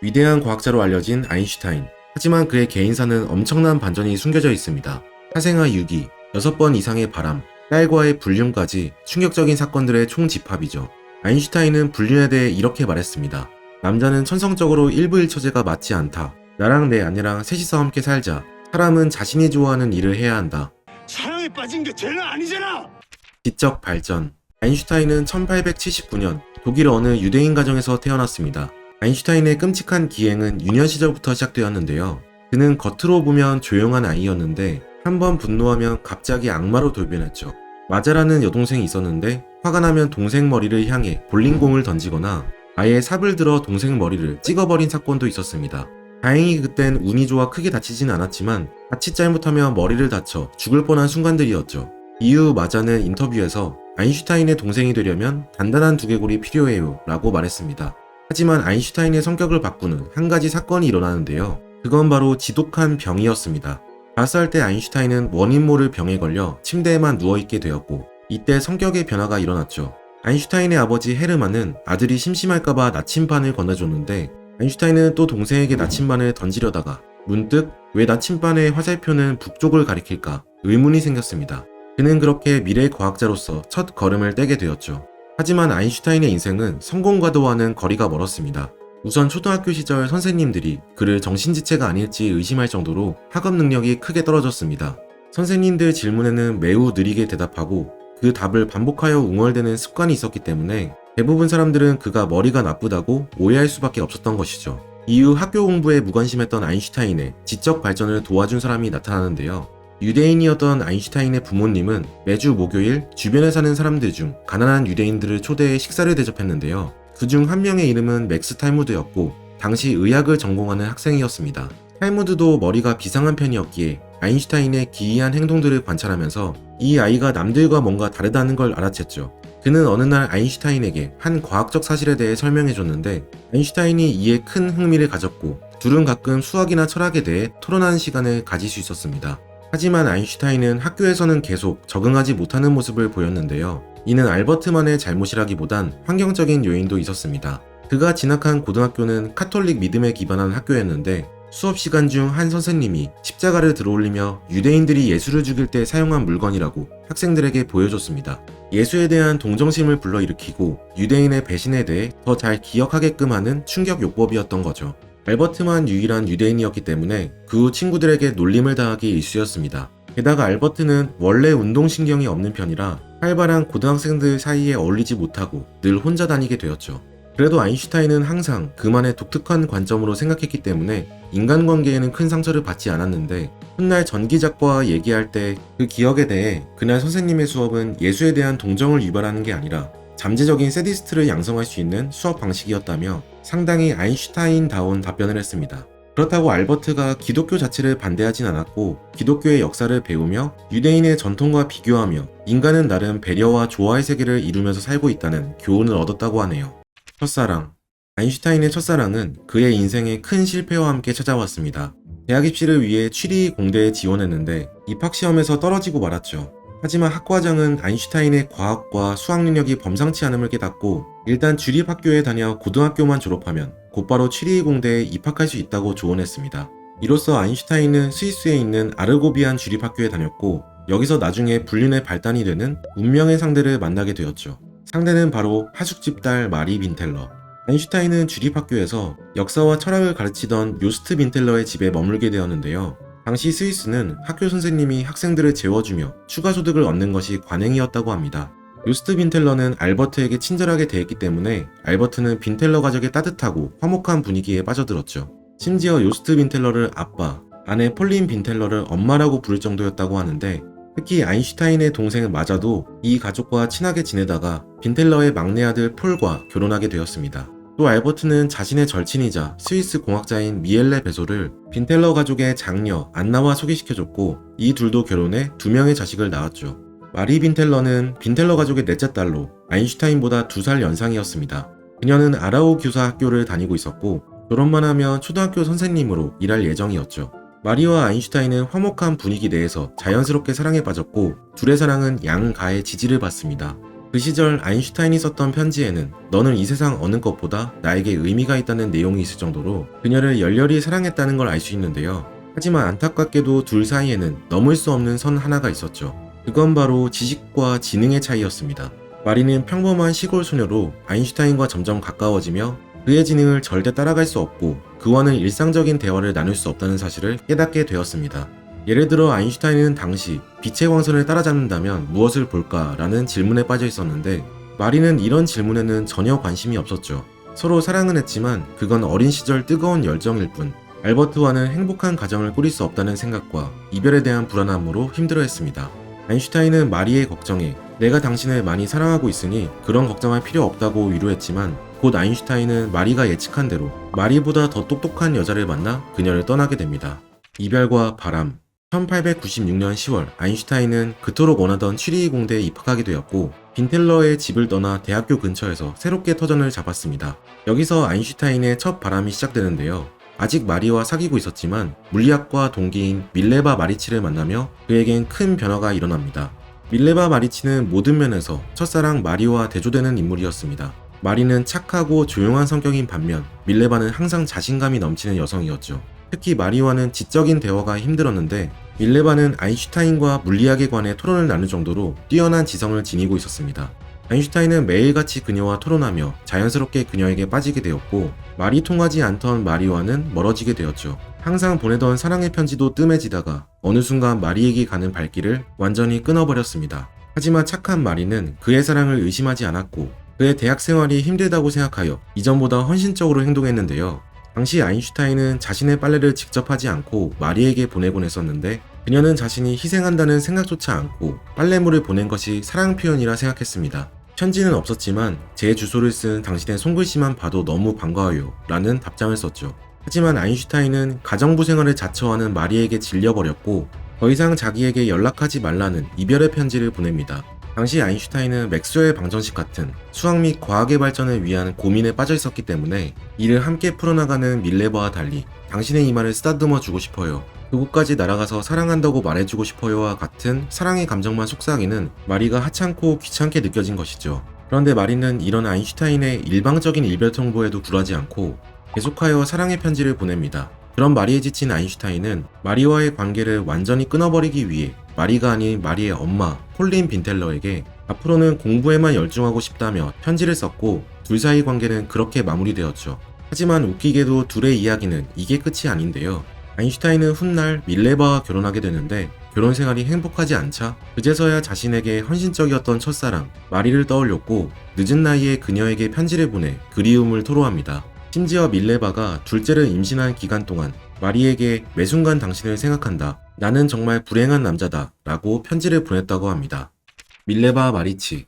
위대한 과학자로 알려진 아인슈타인. 하지만 그의 개인사는 엄청난 반전이 숨겨져 있습니다. 사생아 유기, 6번 이상의 바람, 딸과의 불륜까지 충격적인 사건들의 총집합이죠. 아인슈타인은 불륜에 대해 이렇게 말했습니다. 남자는 천성적으로 일부일처제가 맞지 않다. 나랑 내 아내랑 셋이서 함께 살자. 사람은 자신이 좋아하는 일을 해야 한다. 사랑에 빠진 게 죄는 아니잖아. 지적 발전. 아인슈타인은 1879년 독일 어느 유대인 가정에서 태어났습니다. 아인슈타인의 끔찍한 기행은 유년 시절부터 시작되었는데요. 그는 겉으로 보면 조용한 아이였는데 한번 분노하면 갑자기 악마로 돌변했죠. 마자라는 여동생이 있었는데 화가 나면 동생 머리를 향해 볼링공을 던지거나 아예 삽을 들어 동생 머리를 찍어버린 사건도 있었습니다. 다행히 그땐 운이 좋아 크게 다치진 않았지만 자칫 잘못하면 머리를 다쳐 죽을 뻔한 순간들이었죠. 이후 마자는 인터뷰에서 아인슈타인의 동생이 되려면 단단한 두개골이 필요해요 라고 말했습니다. 하지만 아인슈타인의 성격을 바꾸는 한 가지 사건이 일어나는데요. 그건 바로 지독한 병이었습니다. 5살 때 아인슈타인은 원인 모를 병에 걸려 침대에만 누워있게 되었고 이때 성격의 변화가 일어났죠. 아인슈타인의 아버지 헤르만은 아들이 심심할까봐 나침반을 건네줬는데 아인슈타인은 또 동생에게 나침반을 던지려다가 문득 왜 나침반의 화살표는 북쪽을 가리킬까 의문이 생겼습니다. 그는 그렇게 미래 과학자로서 첫 걸음을 떼게 되었죠. 하지만 아인슈타인의 인생은 성공과도와는 거리가 멀었습니다. 우선 초등학교 시절 선생님들이 그를 정신지체가 아닐지 의심할 정도로 학업 능력이 크게 떨어졌습니다. 선생님들 질문에는 매우 느리게 대답하고 그 답을 반복하여 웅얼대는 습관이 있었기 때문에 대부분 사람들은 그가 머리가 나쁘다고 오해할 수밖에 없었던 것이죠. 이후 학교 공부에 무관심했던 아인슈타인의 지적 발전을 도와준 사람이 나타나는데요. 유대인이었던 아인슈타인의 부모님은 매주 목요일 주변에 사는 사람들 중 가난한 유대인들을 초대해 식사를 대접했는데요. 그중 한 명의 이름은 맥스 탈무드였고 당시 의학을 전공하는 학생이었습니다. 탈무드도 머리가 비상한 편이었기에 아인슈타인의 기이한 행동들을 관찰하면서 이 아이가 남들과 뭔가 다르다는 걸 알아챘죠. 그는 어느 날 아인슈타인에게 한 과학적 사실에 대해 설명해줬는데 아인슈타인이 이에 큰 흥미를 가졌고 둘은 가끔 수학이나 철학에 대해 토론하는 시간을 가질 수 있었습니다. 하지만 아인슈타인은 학교에서는 계속 적응하지 못하는 모습을 보였는데요. 이는 알버트만의 잘못이라기보단 환경적인 요인도 있었습니다. 그가 진학한 고등학교는 카톨릭 믿음에 기반한 학교였는데 수업 시간 중 한 선생님이 십자가를 들어올리며 유대인들이 예수를 죽일 때 사용한 물건이라고 학생들에게 보여줬습니다. 예수에 대한 동정심을 불러일으키고 유대인의 배신에 대해 더 잘 기억하게끔 하는 충격 요법이었던 거죠. 알버트만 유일한 유대인이었기 때문에 그 후 친구들에게 놀림을 당하기 일쑤였습니다. 게다가 알버트는 원래 운동신경이 없는 편이라 활발한 고등학생들 사이에 어울리지 못하고 늘 혼자 다니게 되었죠. 그래도 아인슈타인은 항상 그만의 독특한 관점으로 생각했기 때문에 인간관계에는 큰 상처를 받지 않았는데 훗날 전기작과와 얘기할 때 그 기억에 대해 그날 선생님의 수업은 예수에 대한 동정을 유발하는 게 아니라 잠재적인 세디스트를 양성할 수 있는 수업 방식이었다며 상당히 아인슈타인다운 답변을 했습니다. 그렇다고 알버트가 기독교 자체를 반대하진 않았고 기독교의 역사를 배우며 유대인의 전통과 비교하며 인간은 나름 배려와 조화의 세계를 이루면서 살고 있다는 교훈을 얻었다고 하네요. 첫사랑. 아인슈타인의 첫사랑은 그의 인생의 큰 실패와 함께 찾아왔습니다. 대학 입시를 위해 취리 공대에 지원했는데 입학시험에서 떨어지고 말았죠. 하지만 학과장은 아인슈타인의 과학과 수학 능력이 범상치 않음을 깨닫고 일단 주립학교에 다녀 고등학교만 졸업하면 곧바로 취리 공대에 입학할 수 있다고 조언했습니다. 이로써 아인슈타인은 스위스에 있는 아르고비안 주립학교에 다녔고 여기서 나중에 불륜의 발단이 되는 운명의 상대를 만나게 되었죠. 상대는 바로 하숙집 딸 마리 빈텔러. 아인슈타인은 주립학교에서 역사와 철학을 가르치던 요스트 빈텔러의 집에 머물게 되었는데요. 당시 스위스는 학교 선생님이 학생들을 재워주며 추가 소득을 얻는 것이 관행이었다고 합니다. 요스트 빈텔러는 알버트에게 친절하게 대했기 때문에 알버트는 빈텔러 가족의 따뜻하고 화목한 분위기에 빠져들었죠. 심지어 요스트 빈텔러를 아빠, 아내 폴린 빈텔러를 엄마라고 부를 정도였다고 하는데 특히 아인슈타인의 동생 마자도 이 가족과 친하게 지내다가 빈텔러의 막내 아들 폴과 결혼하게 되었습니다. 또 알버트는 자신의 절친이자 스위스 공학자인 미엘레 베소를 빈텔러 가족의 장녀 안나와 소개시켜줬고 이 둘도 결혼해 2명의 자식을 낳았죠. 마리 빈텔러는 빈텔러 가족의 넷째 딸로 아인슈타인보다 2살 연상이었습니다. 그녀는 아라우 교사 학교를 다니고 있었고 졸업만 하면 초등학교 선생님으로 일할 예정이었죠. 마리와 아인슈타인은 화목한 분위기 내에서 자연스럽게 사랑에 빠졌고 둘의 사랑은 양가의 지지를 받습니다. 그 시절 아인슈타인이 썼던 편지에는 너는 이 세상 어느 것보다 나에게 의미가 있다는 내용이 있을 정도로 그녀를 열렬히 사랑했다는 걸 알 수 있는데요. 하지만 안타깝게도 둘 사이에는 넘을 수 없는 선 하나가 있었죠. 그건 바로 지식과 지능의 차이였습니다. 마리는 평범한 시골 소녀로 아인슈타인과 점점 가까워지며 그의 지능을 절대 따라갈 수 없고 그와는 일상적인 대화를 나눌 수 없다는 사실을 깨닫게 되었습니다. 예를 들어 아인슈타인은 당시 빛의 광선을 따라잡는다면 무엇을 볼까? 라는 질문에 빠져 있었는데 마리는 이런 질문에는 전혀 관심이 없었죠. 서로 사랑은 했지만 그건 어린 시절 뜨거운 열정일 뿐. 알버트와는 행복한 가정을 꾸릴 수 없다는 생각과 이별에 대한 불안함으로 힘들어했습니다. 아인슈타인은 마리의 걱정에 내가 당신을 많이 사랑하고 있으니 그런 걱정할 필요 없다고 위로했지만 곧 아인슈타인은 마리가 예측한 대로 마리보다 더 똑똑한 여자를 만나 그녀를 떠나게 됩니다. 이별과 바람. 1896년 10월 아인슈타인은 그토록 원하던 취리 공대에 입학하게 되었고 빈텔러의 집을 떠나 대학교 근처에서 새롭게 터전을 잡았습니다. 여기서 아인슈타인의 첫 바람이 시작되는데요. 아직 마리와 사귀고 있었지만 물리학과 동기인 밀레바 마리치를 만나며 그에겐 큰 변화가 일어납니다. 밀레바 마리치는 모든 면에서 첫사랑 마리와 대조되는 인물이었습니다. 마리는 착하고 조용한 성격인 반면 밀레바는 항상 자신감이 넘치는 여성이었죠. 특히 마리와는 지적인 대화가 힘들었는데 밀레바는 아인슈타인과 물리학에 관해 토론을 나눌 정도로 뛰어난 지성을 지니고 있었습니다. 아인슈타인은 매일같이 그녀와 토론하며 자연스럽게 그녀에게 빠지게 되었고 말이 통하지 않던 마리와는 멀어지게 되었죠. 항상 보내던 사랑의 편지도 뜸해지다가 어느 순간 마리에게 가는 발길을 완전히 끊어버렸습니다. 하지만 착한 마리는 그의 사랑을 의심하지 않았고 그의 대학 생활이 힘들다고 생각하여 이전보다 헌신적으로 행동했는데요. 당시 아인슈타인은 자신의 빨래를 직접 하지 않고 마리에게 보내곤 했었는데 그녀는 자신이 희생한다는 생각조차 않고 빨래물을 보낸 것이 사랑 표현이라 생각했습니다. 편지는 없었지만 제 주소를 쓴 당신의 손글씨만 봐도 너무 반가워요 라는 답장을 썼죠. 하지만 아인슈타인은 가정부 생활을 자처하는 마리에게 질려버렸고 더 이상 자기에게 연락하지 말라는 이별의 편지를 보냅니다. 당시 아인슈타인은 맥스웰 방정식 같은 수학 및 과학의 발전을 위한 고민에 빠져 있었기 때문에 이를 함께 풀어나가는 밀레바와 달리 당신의 이마를 쓰다듬어 주고 싶어요. 그곳까지 날아가서 사랑한다고 말해주고 싶어요와 같은 사랑의 감정만 속삭이는 마리가 하찮고 귀찮게 느껴진 것이죠. 그런데 마리는 이런 아인슈타인의 일방적인 이별 통보에도 굴하지 않고 계속하여 사랑의 편지를 보냅니다. 그런 마리에 지친 아인슈타인은 마리와의 관계를 완전히 끊어버리기 위해 마리가 아닌 마리의 엄마 폴린 빈텔러에게 앞으로는 공부에만 열중하고 싶다며 편지를 썼고 둘 사이 관계는 그렇게 마무리되었죠. 하지만 웃기게도 둘의 이야기는 이게 끝이 아닌데요. 아인슈타인은 훗날 밀레바와 결혼하게 되는데 결혼 생활이 행복하지 않자 그제서야 자신에게 헌신적이었던 첫사랑 마리를 떠올렸고 늦은 나이에 그녀에게 편지를 보내 그리움을 토로합니다. 심지어 밀레바가 둘째를 임신한 기간 동안 마리에게 매 순간 당신을 생각한다. 나는 정말 불행한 남자다. 라고 편지를 보냈다고 합니다. 밀레바 마리치.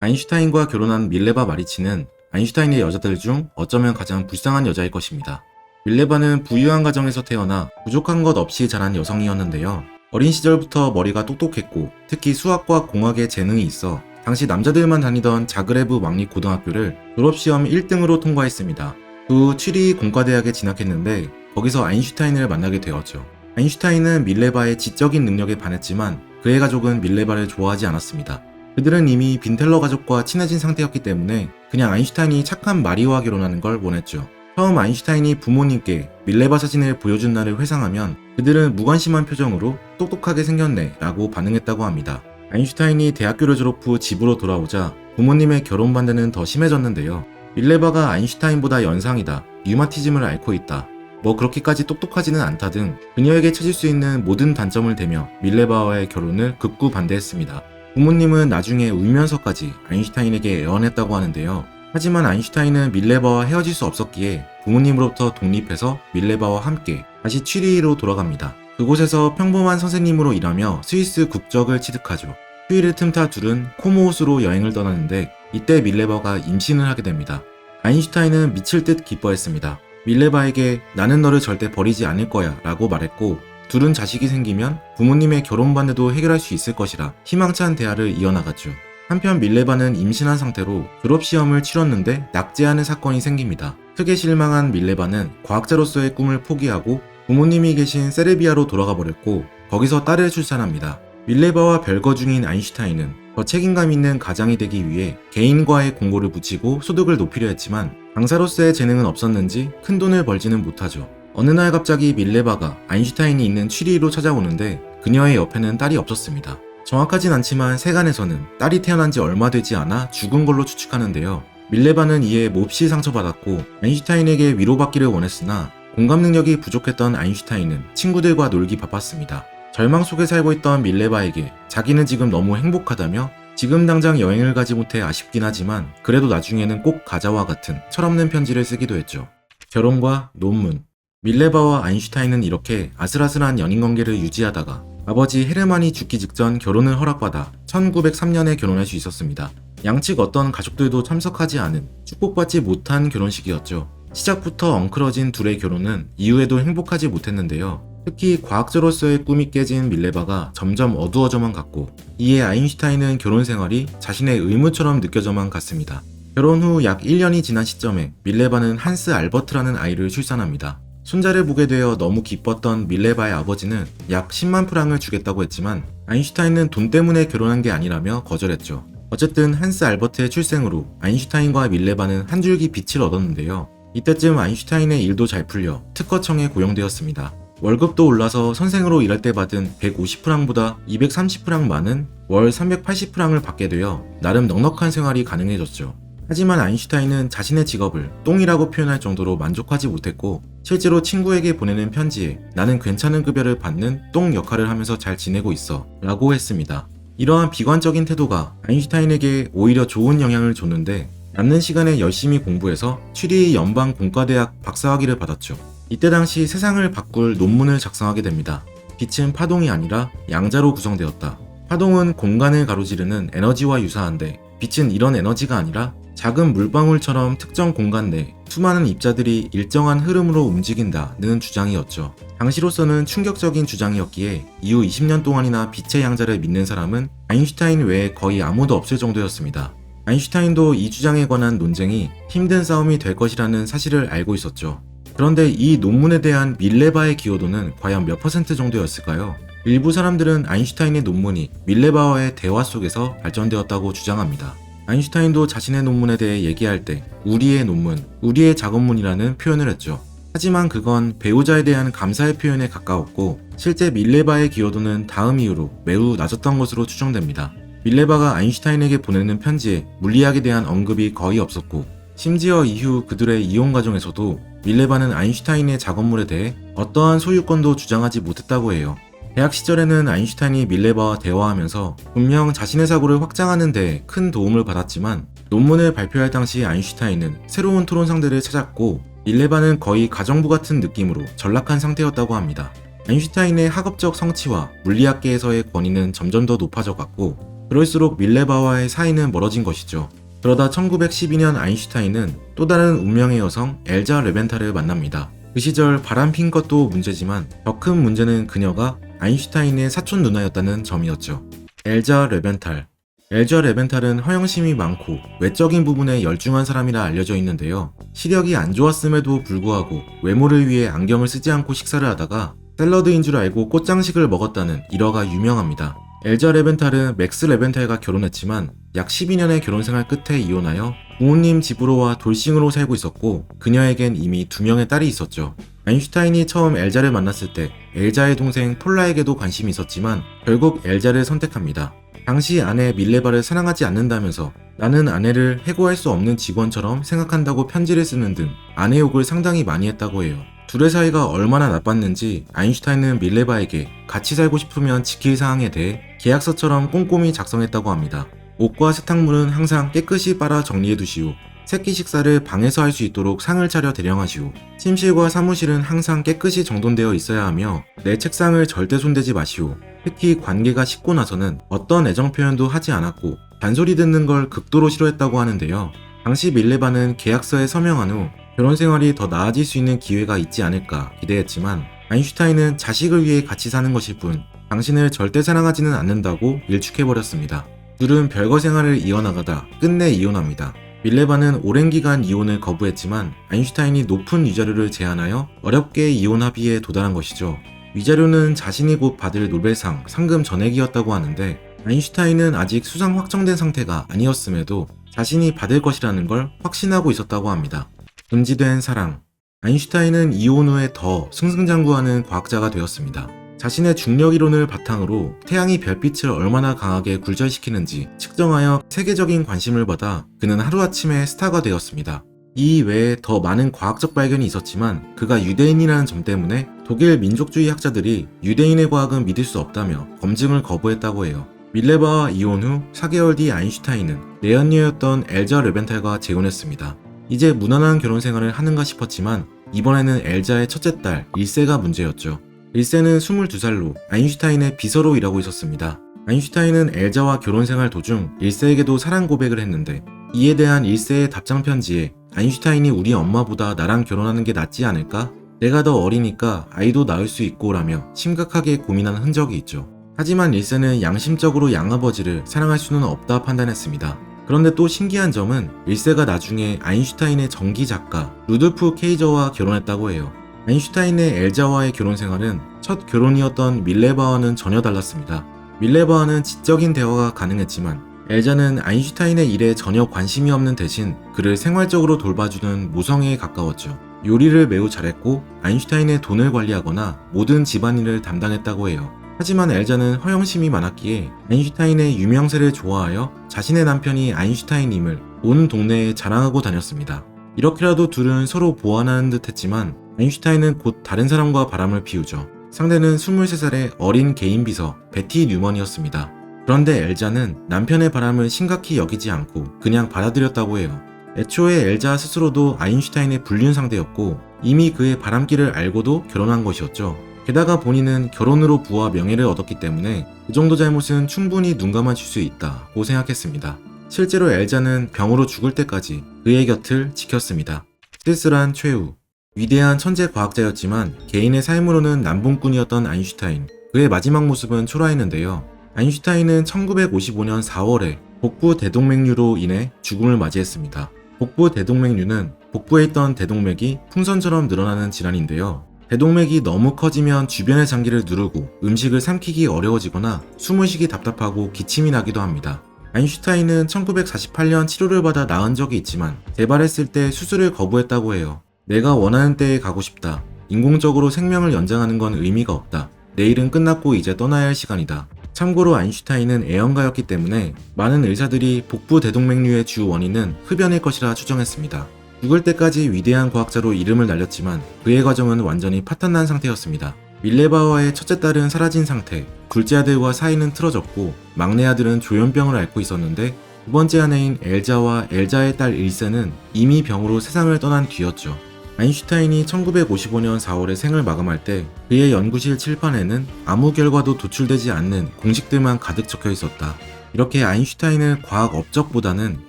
아인슈타인과 결혼한 밀레바 마리치는 아인슈타인의 여자들 중 어쩌면 가장 불쌍한 여자일 것입니다. 밀레바는 부유한 가정에서 태어나 부족한 것 없이 자란 여성이었는데요. 어린 시절부터 머리가 똑똑했고 특히 수학과 공학에 재능이 있어 당시 남자들만 다니던 자그레브 왕립 고등학교를 졸업시험 1등으로 통과했습니다. 그 후 취리 공과대학에 진학했는데 거기서 아인슈타인을 만나게 되었죠. 아인슈타인은 밀레바의 지적인 능력에 반했지만 그의 가족은 밀레바를 좋아하지 않았습니다. 그들은 이미 빈텔러 가족과 친해진 상태였기 때문에 그냥 아인슈타인이 착한 마리와 결혼하는 걸 원했죠. 처음 아인슈타인이 부모님께 밀레바 사진을 보여준 날을 회상하면 그들은 무관심한 표정으로 똑똑하게 생겼네 라고 반응했다고 합니다. 아인슈타인이 대학교를 졸업 후 집으로 돌아오자 부모님의 결혼 반대는 더 심해졌는데요. 밀레바가 아인슈타인보다 연상이다, 류마티즘을 앓고 있다, 뭐 그렇게까지 똑똑하지는 않다 등 그녀에게 찾을 수 있는 모든 단점을 대며 밀레바와의 결혼을 극구 반대했습니다. 부모님은 나중에 울면서까지 아인슈타인에게 애원했다고 하는데요. 하지만 아인슈타인은 밀레바와 헤어질 수 없었기에 부모님으로부터 독립해서 밀레바와 함께 다시 취리히로 돌아갑니다. 그곳에서 평범한 선생님으로 일하며 스위스 국적을 취득하죠. 휴일을 틈타 둘은 코모우스로 여행을 떠나는데 이때 밀레바가 임신을 하게 됩니다. 아인슈타인은 미칠 듯 기뻐했습니다. 밀레바에게 나는 너를 절대 버리지 않을 거야 라고 말했고 둘은 자식이 생기면 부모님의 결혼 반대도 해결할 수 있을 것이라 희망찬 대화를 이어나갔죠. 한편 밀레바는 임신한 상태로 졸업시험을 치렀는데 낙제하는 사건이 생깁니다. 크게 실망한 밀레바는 과학자로서의 꿈을 포기하고 부모님이 계신 세르비아로 돌아가 버렸고 거기서 딸을 출산합니다. 밀레바와 별거 중인 아인슈타인은 더 책임감 있는 가장이 되기 위해 개인과의 공고를 붙이고 소득을 높이려 했지만 강사로서의 재능은 없었는지 큰 돈을 벌지는 못하죠. 어느 날 갑자기 밀레바가 아인슈타인이 있는 취리로 찾아오는데 그녀의 옆에는 딸이 없었습니다. 정확하진 않지만 세간에서는 딸이 태어난 지 얼마 되지 않아 죽은 걸로 추측하는데요. 밀레바는 이에 몹시 상처받았고 아인슈타인에게 위로받기를 원했으나 공감 능력이 부족했던 아인슈타인은 친구들과 놀기 바빴습니다. 절망 속에 살고 있던 밀레바에게 자기는 지금 너무 행복하다며 지금 당장 여행을 가지 못해 아쉽긴 하지만 그래도 나중에는 꼭 가자와 같은 철없는 편지를 쓰기도 했죠. 결혼과 논문. 밀레바와 아인슈타인은 이렇게 아슬아슬한 연인관계를 유지하다가 아버지 헤르만이 죽기 직전 결혼을 허락받아 1903년에 결혼할 수 있었습니다. 양측 어떤 가족들도 참석하지 않은 축복받지 못한 결혼식이었죠. 시작부터 엉클어진 둘의 결혼은 이후에도 행복하지 못했는데요. 특히 과학자로서의 꿈이 깨진 밀레바가 점점 어두워져만 갔고 이에 아인슈타인은 결혼 생활이 자신의 의무처럼 느껴져만 갔습니다. 결혼 후 약 1년이 지난 시점에 밀레바는 한스 알버트라는 아이를 출산합니다. 손자를 보게 되어 너무 기뻤던 밀레바의 아버지는 약 10만 프랑을 주겠다고 했지만 아인슈타인은 돈 때문에 결혼한 게 아니라며 거절했죠. 어쨌든 한스 알버트의 출생으로 아인슈타인과 밀레바는 한 줄기 빛을 얻었는데요. 이때쯤 아인슈타인의 일도 잘 풀려 특허청에 고용되었습니다. 월급도 올라서 선생으로 일할 때 받은 150프랑보다 230프랑 많은 월 380프랑을 받게 되어 나름 넉넉한 생활이 가능해졌죠. 하지만 아인슈타인은 자신의 직업을 똥이라고 표현할 정도로 만족하지 못했고 실제로 친구에게 보내는 편지에 나는 괜찮은 급여를 받는 똥 역할을 하면서 잘 지내고 있어 라고 했습니다. 이러한 비관적인 태도가 아인슈타인에게 오히려 좋은 영향을 줬는데 남는 시간에 열심히 공부해서 취리 연방공과대학 박사학위를 받았죠. 이때 당시 세상을 바꿀 논문을 작성하게 됩니다. 빛은 파동이 아니라 양자로 구성되었다. 파동은 공간을 가로지르는 에너지와 유사한데 빛은 이런 에너지가 아니라 작은 물방울처럼 특정 공간 내 수많은 입자들이 일정한 흐름으로 움직인다는 주장이었죠. 당시로서는 충격적인 주장이었기에 이후 20년 동안이나 빛의 양자를 믿는 사람은 아인슈타인 외에 거의 아무도 없을 정도였습니다. 아인슈타인도 이 주장에 관한 논쟁이 힘든 싸움이 될 것이라는 사실을 알고 있었죠. 그런데 이 논문에 대한 밀레바의 기여도는 과연 몇 퍼센트 정도였을까요? 일부 사람들은 아인슈타인의 논문이 밀레바와의 대화 속에서 발전되었다고 주장합니다. 아인슈타인도 자신의 논문에 대해 얘기할 때 우리의 논문, 우리의 작업문이라는 표현을 했죠. 하지만 그건 배우자에 대한 감사의 표현에 가까웠고 실제 밀레바의 기여도는 다음 이후로 매우 낮았던 것으로 추정됩니다. 밀레바가 아인슈타인에게 보내는 편지에 물리학에 대한 언급이 거의 없었고 심지어 이후 그들의 이혼 과정에서도 밀레바는 아인슈타인의 작업물에 대해 어떠한 소유권도 주장하지 못했다고 해요. 대학 시절에는 아인슈타인이 밀레바와 대화하면서 분명 자신의 사고를 확장하는 데 큰 도움을 받았지만 논문을 발표할 당시 아인슈타인은 새로운 토론 상대를 찾았고 밀레바는 거의 가정부 같은 느낌으로 전락한 상태였다고 합니다. 아인슈타인의 학업적 성취와 물리학계에서의 권위는 점점 더 높아져 갔고 그럴수록 밀레바와의 사이는 멀어진 것이죠. 그러다 1912년 아인슈타인은 또 다른 운명의 여성 엘자 레벤탈을 만납니다. 그 시절 바람핀 것도 문제지만 더 큰 문제는 그녀가 아인슈타인의 사촌 누나였다는 점이었죠. 엘자 레벤탈. 엘자 레벤탈은 허영심이 많고 외적인 부분에 열중한 사람이라 알려져 있는데요. 시력이 안 좋았음에도 불구하고 외모를 위해 안경을 쓰지 않고 식사를 하다가 샐러드인 줄 알고 꽃장식을 먹었다는 일화가 유명합니다. 엘자 레벤탈은 맥스 레벤탈과 결혼했지만 약 12년의 결혼생활 끝에 이혼하여 부모님 집으로와 돌싱으로 살고 있었고 그녀에겐 이미 2명의 딸이 있었죠. 아인슈타인이 처음 엘자를 만났을 때 엘자의 동생 폴라에게도 관심이 있었지만 결국 엘자를 선택합니다. 당시 아내 밀레바를 사랑하지 않는다면서 나는 아내를 해고할 수 없는 직원처럼 생각한다고 편지를 쓰는 등 아내 욕을 상당히 많이 했다고 해요. 둘의 사이가 얼마나 나빴는지 아인슈타인은 밀레바에게 같이 살고 싶으면 지킬 사항에 대해 계약서처럼 꼼꼼히 작성했다고 합니다. 옷과 세탁물은 항상 깨끗이 빨아 정리해 두시오. 새끼 식사를 방에서 할 수 있도록 상을 차려 대령하시오. 침실과 사무실은 항상 깨끗이 정돈되어 있어야 하며 내 책상을 절대 손대지 마시오. 특히 관계가 식고 나서는 어떤 애정 표현도 하지 않았고 잔소리 듣는 걸 극도로 싫어했다고 하는데요. 당시 밀레바는 계약서에 서명한 후 결혼 생활이 더 나아질 수 있는 기회가 있지 않을까 기대했지만 아인슈타인은 자식을 위해 같이 사는 것일 뿐 당신을 절대 사랑하지는 않는다고 일축해버렸습니다. 둘은 별거 생활을 이어나가다 끝내 이혼합니다. 밀레바는 오랜 기간 이혼을 거부했지만 아인슈타인이 높은 위자료를 제안하여 어렵게 이혼 합의에 도달한 것이죠. 위자료는 자신이 곧 받을 노벨상 상금 전액이었다고 하는데 아인슈타인은 아직 수상 확정된 상태가 아니었음에도 자신이 받을 것이라는 걸 확신하고 있었다고 합니다. 금지된 사랑. 아인슈타인은 이혼 후에 더 승승장구하는 과학자가 되었습니다. 자신의 중력 이론을 바탕으로 태양이 별빛을 얼마나 강하게 굴절시키는지 측정하여 세계적인 관심을 받아 그는 하루아침에 스타가 되었습니다. 이 외에 더 많은 과학적 발견이 있었지만 그가 유대인이라는 점 때문에 독일 민족주의 학자들이 유대인의 과학은 믿을 수 없다며 검증을 거부했다고 해요. 밀레바와 이혼 후 4개월 뒤 아인슈타인은 내연녀였던 엘자 르벤탈과 재혼했습니다. 이제 무난한 결혼 생활을 하는가 싶었지만 이번에는 엘자의 첫째 딸 일세가 문제였죠. 일세는 22살로 아인슈타인의 비서로 일하고 있었습니다. 아인슈타인은 엘자와 결혼 생활 도중 일세에게도 사랑 고백을 했는데 이에 대한 일세의 답장 편지에 아인슈타인이 우리 엄마보다 나랑 결혼하는 게 낫지 않을까? 내가 더 어리니까 아이도 낳을 수 있고 라며 심각하게 고민한 흔적이 있죠. 하지만 일세는 양심적으로 양아버지를 사랑할 수는 없다 판단했습니다. 그런데 또 신기한 점은 일세가 나중에 아인슈타인의 정기 작가 루돌프 케이저와 결혼했다고 해요. 아인슈타인의 엘자와의 결혼 생활은 첫 결혼이었던 밀레바와는 전혀 달랐습니다. 밀레바와는 지적인 대화가 가능했지만 엘자는 아인슈타인의 일에 전혀 관심이 없는 대신 그를 생활적으로 돌봐주는 모성애에 가까웠죠. 요리를 매우 잘했고 아인슈타인의 돈을 관리하거나 모든 집안일을 담당했다고 해요. 하지만 엘자는 허영심이 많았기에 아인슈타인의 유명세를 좋아하여 자신의 남편이 아인슈타인임을 온 동네에 자랑하고 다녔습니다. 이렇게라도 둘은 서로 보완하는 듯 했지만 아인슈타인은 곧 다른 사람과 바람을 피우죠. 상대는 23살의 어린 개인 비서 베티 뉴먼이었습니다. 그런데 엘자는 남편의 바람을 심각히 여기지 않고 그냥 받아들였다고 해요. 애초에 엘자 스스로도 아인슈타인의 불륜 상대였고 이미 그의 바람길을 알고도 결혼한 것이었죠. 게다가 본인은 결혼으로 부와 명예를 얻었기 때문에 그 정도 잘못은 충분히 눈 감아줄 수 있다고 생각했습니다. 실제로 엘자는 병으로 죽을 때까지 그의 곁을 지켰습니다. 쓸쓸한 최후. 위대한 천재 과학자였지만 개인의 삶으로는 남봉꾼이었던 아인슈타인. 그의 마지막 모습은 초라했는데요. 아인슈타인은 1955년 4월에 복부 대동맥류로 인해 죽음을 맞이했습니다. 복부 대동맥류는 복부에 있던 대동맥이 풍선처럼 늘어나는 질환인데요. 대동맥이 너무 커지면 주변의 장기를 누르고 음식을 삼키기 어려워지거나 숨을 쉬기 답답하고 기침이 나기도 합니다. 아인슈타인은 1948년 치료를 받아 나은 적이 있지만 재발했을 때 수술을 거부했다고 해요. 내가 원하는 때에 가고 싶다. 인공적으로 생명을 연장하는 건 의미가 없다. 내일은 끝났고 이제 떠나야 할 시간이다. 참고로 아인슈타인은 애연가였기 때문에 많은 의사들이 복부 대동맥류의 주 원인은 흡연일 것이라 추정했습니다. 죽을 때까지 위대한 과학자로 이름을 날렸지만 그의 과정은 완전히 파탄난 상태였습니다. 밀레바와의 첫째 딸은 사라진 상태, 둘째 아들과 사이는 틀어졌고 막내 아들은 조현병을 앓고 있었는데 두 번째 아내인 엘자와 엘자의 딸 일세는 이미 병으로 세상을 떠난 뒤였죠. 아인슈타인이 1955년 4월에 생을 마감할 때 그의 연구실 칠판에는 아무 결과도 도출되지 않는 공식들만 가득 적혀 있었다. 이렇게 아인슈타인을 과학 업적보다는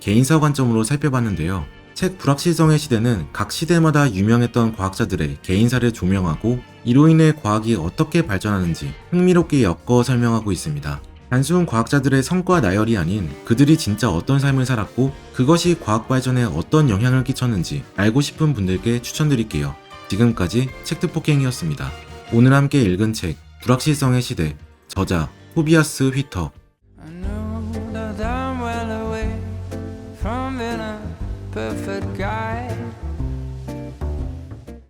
개인사 관점으로 살펴봤는데요. 책 불확실성의 시대는 각 시대마다 유명했던 과학자들의 개인사를 조명하고 이로 인해 과학이 어떻게 발전하는지 흥미롭게 엮어 설명하고 있습니다. 단순 과학자들의 성과 나열이 아닌 그들이 진짜 어떤 삶을 살았고 그것이 과학 발전에 어떤 영향을 끼쳤는지 알고 싶은 분들께 추천드릴게요. 지금까지 책트폭행이었습니다. 오늘 함께 읽은 책 불확실성의 시대, 저자 토비아스 휘터.